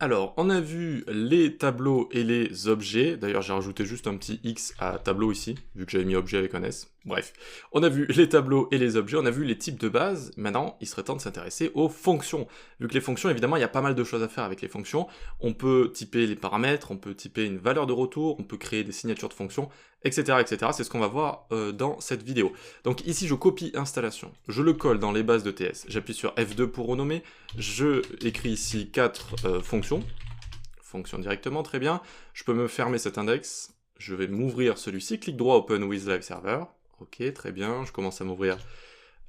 Alors, on a vu les tableaux et les objets. D'ailleurs, j'ai rajouté juste un petit X à tableau ici, vu que j'avais mis objet avec un S. Bref, on a vu les tableaux et les objets, on a vu les types de base. Maintenant, il serait temps de s'intéresser aux fonctions. Vu que les fonctions, évidemment, il y a pas mal de choses à faire avec les fonctions. On peut typer les paramètres, on peut typer une valeur de retour, on peut créer des signatures de fonctions, etc. etc. C'est ce qu'on va voir dans cette vidéo. Donc ici, je copie installation. Je le colle dans les bases de TS. J'appuie sur F2 pour renommer. Je écris ici 4 fonctions. Fonctions directement, très bien. Je peux me fermer cet index. Je vais m'ouvrir celui-ci. Clic droit Open with Live Server. Ok, très bien. Je commence à m'ouvrir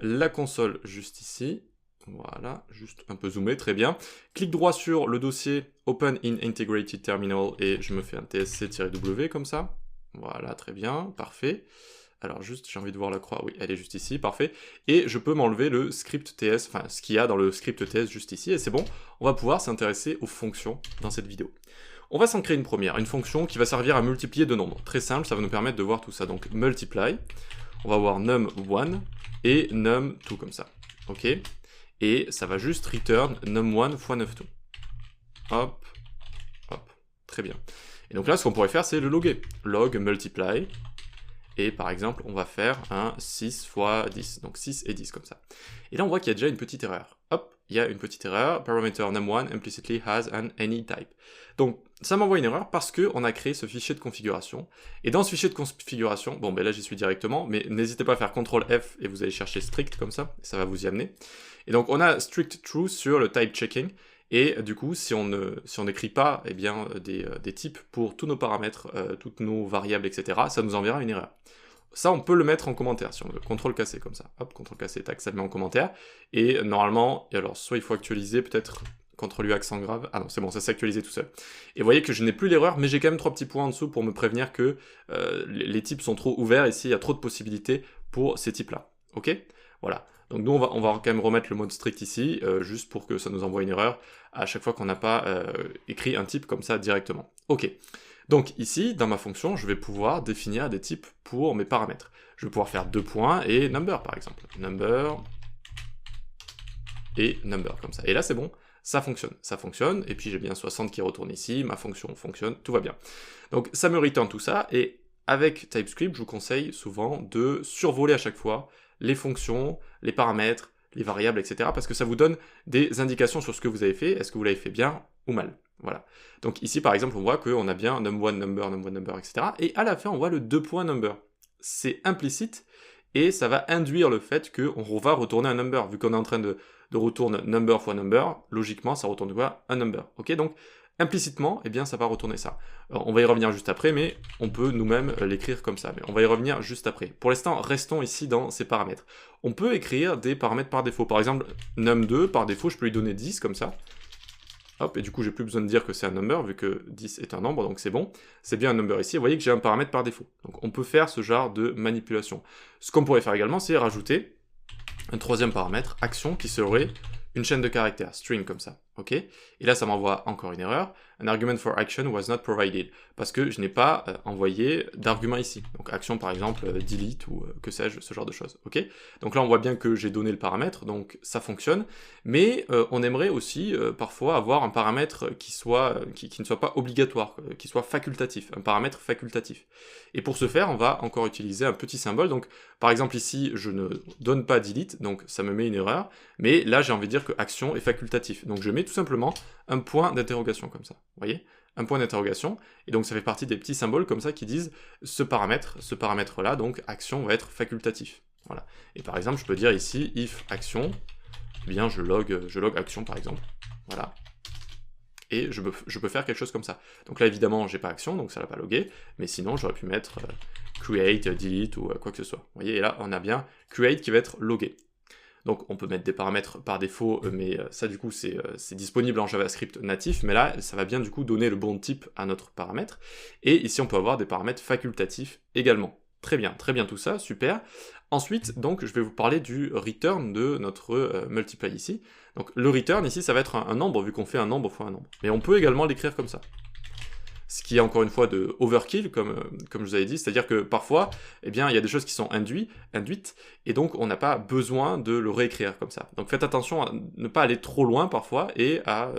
la console juste ici. Voilà, juste un peu zoomé, très bien. Clic droit sur le dossier Open in Integrated Terminal et je me fais un TSC-W comme ça. Voilà, très bien, parfait. Alors juste, j'ai envie de voir la croix, oui, elle est juste ici, parfait. Et je peux m'enlever le script TS, enfin ce qu'il y a dans le script TS juste ici, et c'est bon, on va pouvoir s'intéresser aux fonctions dans cette vidéo. On va s'en créer une première, une fonction qui va servir à multiplier deux nombres. Très simple, ça va nous permettre de voir tout ça. Donc multiply, on va voir num1 et num2 comme ça, ok. Et ça va juste return num1 fois num2. Hop, hop, très bien. Et donc là, ce qu'on pourrait faire, c'est le loguer. Log multiply, et par exemple, on va faire un 6 fois 10, donc 6 et 10 comme ça. Et là, on voit qu'il y a déjà une petite erreur. Hop, il y a une petite erreur, parameter num1 implicitly has an any type. Donc, ça m'envoie une erreur parce qu'on a créé ce fichier de configuration. Et dans ce fichier de configuration, bon, ben là, j'y suis directement, mais n'hésitez pas à faire CTRL F et vous allez chercher strict comme ça va vous y amener. Et donc, on a strict true sur le type checking. Et du coup, si on n'écrit pas eh bien, des types pour tous nos paramètres, toutes nos variables, etc., ça nous enverra une erreur. Ça, on peut le mettre en commentaire, si on veut. CTRL-C comme ça. Hop, CTRL-C, tac, ça le met en commentaire. Et normalement, alors, soit il faut actualiser, peut-être CTRL-U accent grave. Ah non, c'est bon, ça s'est actualisé tout seul. Et vous voyez que je n'ai plus l'erreur, mais j'ai quand même 3 petits points en dessous pour me prévenir que les types sont trop ouverts. Ici, il y a trop de possibilités pour ces types-là. Ok? Voilà. Donc nous, on va quand même remettre le mode strict ici, juste pour que ça nous envoie une erreur à chaque fois qu'on n'a pas écrit un type comme ça directement. Ok. Donc ici, dans ma fonction, je vais pouvoir définir des types pour mes paramètres. Je vais pouvoir faire 2 points et number par exemple. Number et number comme ça. Et là c'est bon, ça fonctionne, et puis j'ai bien 60 qui retourne ici, ma fonction fonctionne, tout va bien. Donc ça me return tout ça, et avec TypeScript, je vous conseille souvent de survoler à chaque fois les fonctions, les paramètres, les variables, etc. parce que ça vous donne des indications sur ce que vous avez fait, est-ce que vous l'avez fait bien ou mal. Voilà. Donc ici, par exemple, on voit qu'on a bien num1, number, etc. Et à la fin, on voit le 2.number. C'est implicite, et ça va induire le fait qu'on va retourner un number. Vu qu'on est en train de retourner number fois number, logiquement, ça retourne quoi? Un number. Ok, donc implicitement, eh bien, ça va retourner ça. Alors, on va y revenir juste après, mais on peut nous-mêmes l'écrire comme ça. Mais on va y revenir juste après. Pour l'instant, restons ici dans ces paramètres. On peut écrire des paramètres par défaut. Par exemple, num2, par défaut, je peux lui donner 10, comme ça. Hop, et du coup, j'ai plus besoin de dire que c'est un number, vu que 10 est un nombre, donc c'est bon. C'est bien un number ici. Vous voyez que j'ai un paramètre par défaut. Donc, on peut faire ce genre de manipulation. Ce qu'on pourrait faire également, c'est rajouter un troisième paramètre, action, qui serait une chaîne de caractères, string comme ça, ok? Et là, ça m'envoie encore une erreur. An argument for action was not provided, parce que je n'ai pas envoyé d'argument ici. Donc action, par exemple, delete ou que sais-je, ce genre de choses, ok? Donc là, on voit bien que j'ai donné le paramètre, donc ça fonctionne. Mais on aimerait aussi parfois avoir un paramètre qui ne soit pas obligatoire, qui soit facultatif, un paramètre facultatif. Et pour ce faire, on va encore utiliser un petit symbole. Donc, par exemple ici, je ne donne pas delete, donc ça me met une erreur. Mais là, j'ai envie de dire que action est facultatif. Donc je mets tout simplement un point d'interrogation comme ça. Vous voyez? Un point d'interrogation. Et donc ça fait partie des petits symboles comme ça qui disent ce paramètre-là, donc action va être facultatif. Voilà. Et par exemple, je peux dire ici, if action, eh bien je log action par exemple. Voilà. Et je peux faire quelque chose comme ça. Donc là, évidemment, j'ai pas action, donc ça l'a pas logué. Mais sinon, j'aurais pu mettre create, delete ou quoi que ce soit. Vous voyez, et là, on a bien create qui va être logué. Donc on peut mettre des paramètres par défaut, mais ça du coup c'est disponible en JavaScript natif, mais là ça va bien du coup donner le bon type à notre paramètre. Et ici on peut avoir des paramètres facultatifs également. Très bien tout ça, super. Ensuite, donc je vais vous parler du return de notre multiply ici. Donc le return ici ça va être un nombre, vu qu'on fait un nombre fois un nombre. Mais on peut également l'écrire comme ça. ce qui est encore une fois de overkill, comme je vous avais dit, c'est-à-dire que parfois, eh bien, il y a des choses qui sont induites, et donc on n'a pas besoin de le réécrire comme ça. Donc faites attention à ne pas aller trop loin parfois, et à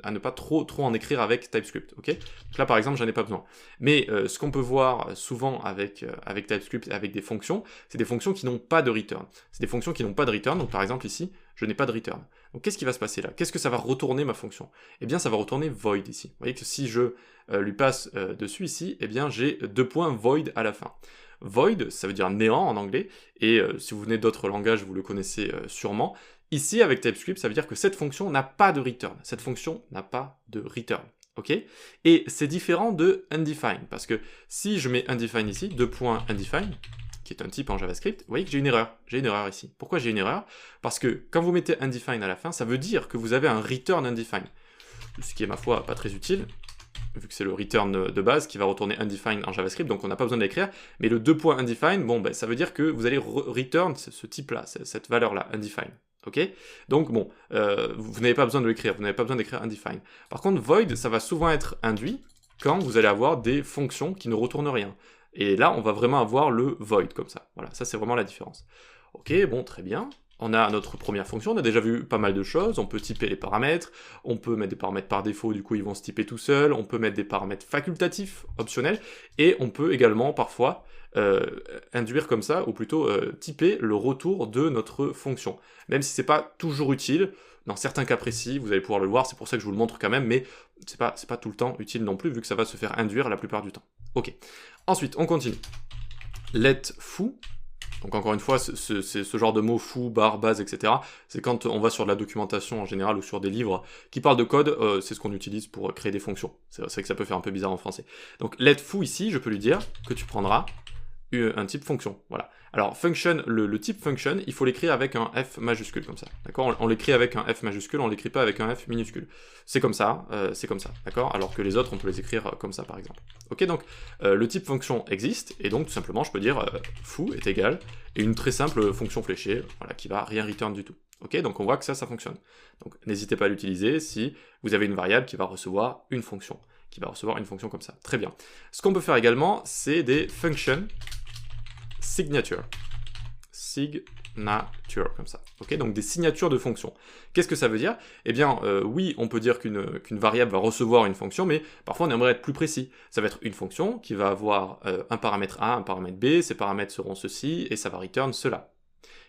ne pas trop en écrire avec TypeScript, ok? Donc là par exemple, j'en ai pas besoin. Mais ce qu'on peut voir souvent avec TypeScript, avec des fonctions, c'est des fonctions qui n'ont pas de return. C'est des fonctions qui n'ont pas de return, donc par exemple ici, je n'ai pas de return. Donc qu'est-ce qui va se passer là? Qu'est-ce que ça va retourner ma fonction? Eh bien ça va retourner void ici. Vous voyez que si je lui passe dessus ici, eh bien j'ai 2 points void à la fin. Void, ça veut dire néant en anglais, et si vous venez d'autres langages, vous le connaissez sûrement. Ici, avec TypeScript, ça veut dire que cette fonction n'a pas de return. Cette fonction n'a pas de return. Ok? Et c'est différent de undefined, parce que si je mets undefined ici, 2 points undefined, qui est un type en JavaScript, vous voyez que j'ai une erreur. J'ai une erreur ici. Pourquoi j'ai une erreur? Parce que quand vous mettez undefined à la fin, ça veut dire que vous avez un return undefined. Ce qui est, ma foi, pas très utile, vu que c'est le return de base qui va retourner undefined en JavaScript, donc on n'a pas besoin de l'écrire. Mais le 2 points undefined, bon, ben, ça veut dire que vous allez return ce type-là, cette valeur-là, undefined. Ok? Donc bon, vous n'avez pas besoin de l'écrire, vous n'avez pas besoin d'écrire undefined. Par contre, void, ça va souvent être induit quand vous allez avoir des fonctions qui ne retournent rien. Et là, on va vraiment avoir le void comme ça. Voilà, ça c'est vraiment la différence. Ok, bon, très bien. On a notre première fonction, on a déjà vu pas mal de choses, on peut typer les paramètres, on peut mettre des paramètres par défaut, du coup ils vont se typer tout seuls, on peut mettre des paramètres facultatifs, optionnels, et on peut également parfois induire comme ça, ou plutôt typer le retour de notre fonction. Même si c'est pas toujours utile, dans certains cas précis, vous allez pouvoir le voir, c'est pour ça que je vous le montre quand même, mais c'est pas tout le temps utile non plus, vu que ça va se faire induire la plupart du temps. Ok. Ensuite, on continue. Let foo. Donc encore une fois, c'est ce genre de mots fou, bar, base, etc. C'est quand on va sur de la documentation en général ou sur des livres qui parlent de code, c'est ce qu'on utilise pour créer des fonctions. C'est vrai que ça peut faire un peu bizarre en français. Donc let foo ici, je peux lui dire que tu prendras un type fonction. Voilà. Alors function, le type function, il faut l'écrire avec un F majuscule comme ça. D'accord? On l'écrit avec un F majuscule, on l'écrit pas avec un F minuscule. C'est comme ça, d'accord? Alors que les autres, on peut les écrire comme ça par exemple. Ok, donc le type fonction existe, et donc tout simplement je peux dire foo est égal, et une très simple fonction fléchée, voilà, qui va rien return du tout. Ok, donc on voit que ça fonctionne. Donc n'hésitez pas à l'utiliser si vous avez une variable qui va recevoir une fonction. Comme ça. Très bien. Ce qu'on peut faire également, c'est des functions signature, comme ça. Ok, donc des signatures de fonctions. Qu'est-ce que ça veut dire? Eh bien, oui, on peut dire qu'une variable va recevoir une fonction, mais parfois on aimerait être plus précis. Ça va être une fonction qui va avoir un paramètre A, un paramètre B, ces paramètres seront ceci, et ça va return cela.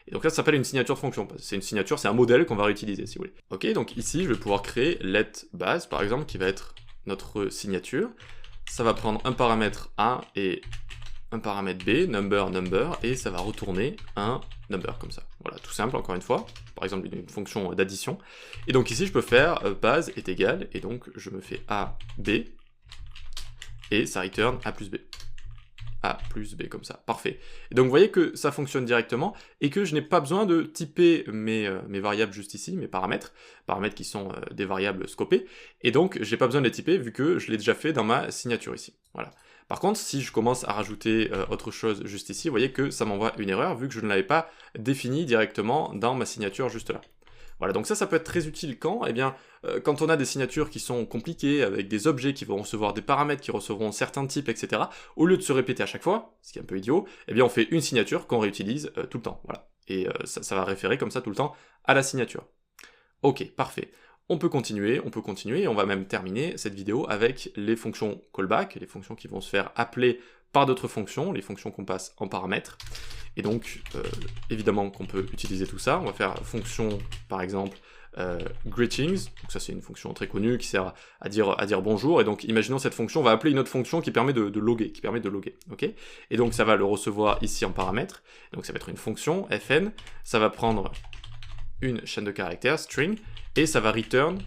Et donc là, ça s'appelle une signature de fonction. C'est une signature, c'est un modèle qu'on va réutiliser, si vous voulez. Ok, donc ici, je vais pouvoir créer let base, par exemple, qui va être notre signature. Ça va prendre un paramètre A et un paramètre B, number, et ça va retourner un number, comme ça. Voilà, tout simple, encore une fois. Par exemple, une fonction d'addition. Et donc ici, je peux faire base est égal, et donc je me fais A, B, et ça return A plus B. A plus B, comme ça. Parfait. Et donc vous voyez que ça fonctionne directement, et que je n'ai pas besoin de typer mes variables juste ici, mes paramètres qui sont des variables scopées, et donc j'ai pas besoin de les typer, vu que je l'ai déjà fait dans ma signature ici. Voilà. Par contre, si je commence à rajouter autre chose juste ici, vous voyez que ça m'envoie une erreur, vu que je ne l'avais pas défini directement dans ma signature juste là. Voilà, donc ça peut être très utile quand? Eh bien, quand on a des signatures qui sont compliquées, avec des objets qui vont recevoir des paramètres, qui recevront certains types, etc., au lieu de se répéter à chaque fois, ce qui est un peu idiot, eh bien on fait une signature qu'on réutilise tout le temps, voilà. Et ça va référer comme ça tout le temps à la signature. Ok, parfait. On peut continuer, et on va même terminer cette vidéo avec les fonctions callback, les fonctions qui vont se faire appeler par d'autres fonctions, les fonctions qu'on passe en paramètres. Et donc, évidemment qu'on peut utiliser tout ça. On va faire fonction, par exemple, greetings. Donc ça, c'est une fonction très connue qui sert à dire bonjour. Et donc, imaginons cette fonction va appeler une autre fonction qui permet de loguer, ok? Et donc, ça va le recevoir ici en paramètres. Donc, ça va être une fonction, fn. Ça va prendre une chaîne de caractères, string, et ça va return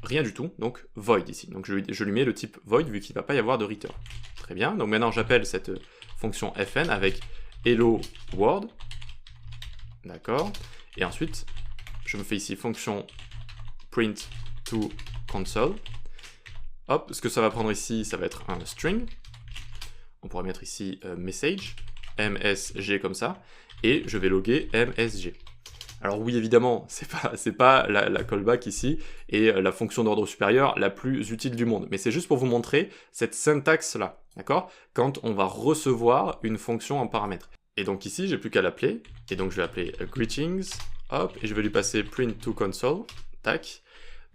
rien du tout, donc void ici. Donc je lui mets le type void vu qu'il ne va pas y avoir de return. Très bien, donc maintenant j'appelle cette fonction fn avec hello world, d'accord, et ensuite je me fais ici fonction print to console. Hop, ce que ça va prendre ici, ça va être un string. On pourrait mettre ici message, msg comme ça, et je vais loguer msg. Alors oui, évidemment, c'est pas la callback ici et la fonction d'ordre supérieur la plus utile du monde, mais c'est juste pour vous montrer cette syntaxe-là, d'accord? Quand on va recevoir une fonction en paramètre. Et donc ici, j'ai plus qu'à l'appeler, et donc je vais appeler greetings, hop, et je vais lui passer print to console, tac.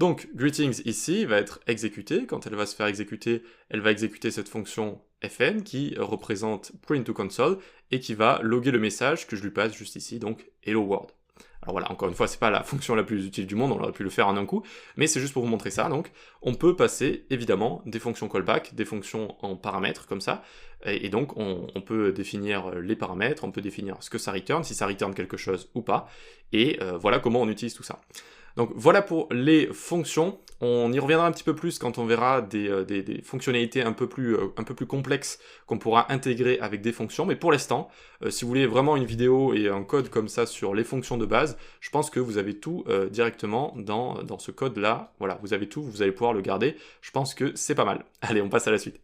Donc greetings ici va être exécutée, quand elle va se faire exécuter, elle va exécuter cette fonction fn qui représente print to console et qui va loguer le message que je lui passe juste ici, donc hello world. Alors voilà, encore une fois, c'est pas la fonction la plus utile du monde, on aurait pu le faire en un coup, mais c'est juste pour vous montrer ça, donc on peut passer évidemment des fonctions callback, des fonctions en paramètres comme ça, et donc on peut définir les paramètres, on peut définir ce que ça return, si ça return quelque chose ou pas, et voilà comment on utilise tout ça. Donc voilà pour les fonctions, on y reviendra un petit peu plus quand on verra des fonctionnalités un peu plus complexes qu'on pourra intégrer avec des fonctions, mais pour l'instant, si vous voulez vraiment une vidéo et un code comme ça sur les fonctions de base, je pense que vous avez tout directement dans ce code-là, voilà, vous avez tout, vous allez pouvoir le garder, je pense que c'est pas mal. Allez, on passe à la suite.